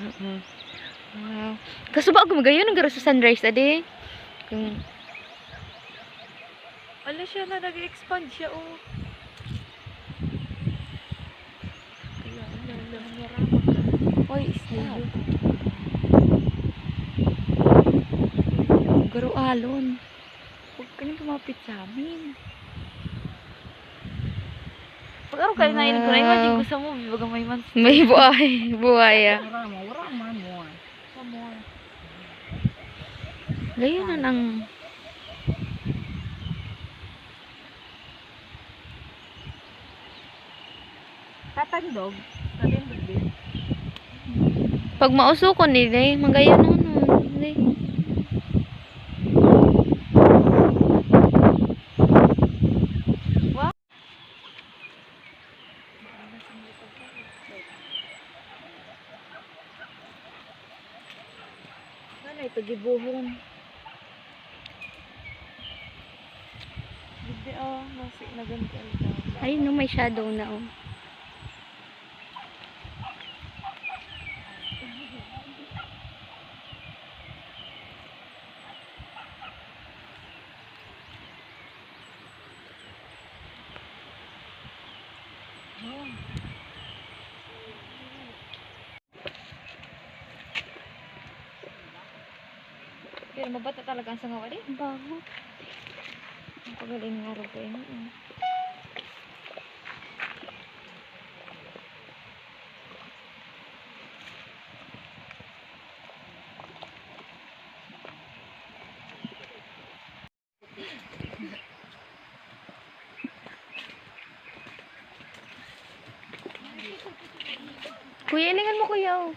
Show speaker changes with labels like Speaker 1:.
Speaker 1: Oo. Wow. Kaso ba ako magayon ang garo sa sunrise ade? Kung
Speaker 2: Ala siya na, nag-expand siya, oh.
Speaker 1: oy, snail. Garo alon. Huwag ka nang lumapit sa amin.
Speaker 2: Pag-araw kayo na ko na, imagine ko sa movie, baga may man.
Speaker 1: May buhay. Buhay ah.
Speaker 2: Wala man mo. Sa mo.
Speaker 1: Gayon na ang
Speaker 2: Tatandog. Tatandog din.
Speaker 1: pag mausukon nila, magayon na no.
Speaker 2: Wow. Ano ito, gibuhon. Hindi, oh, naganti ang daw.
Speaker 1: Ayun no, may shadow na oh.
Speaker 2: Pero mabata talaga ang sangaw ali.
Speaker 1: Bago.
Speaker 2: Ang pagaling nga rin kayo.
Speaker 1: Kuya, ilingan mo kuya oh.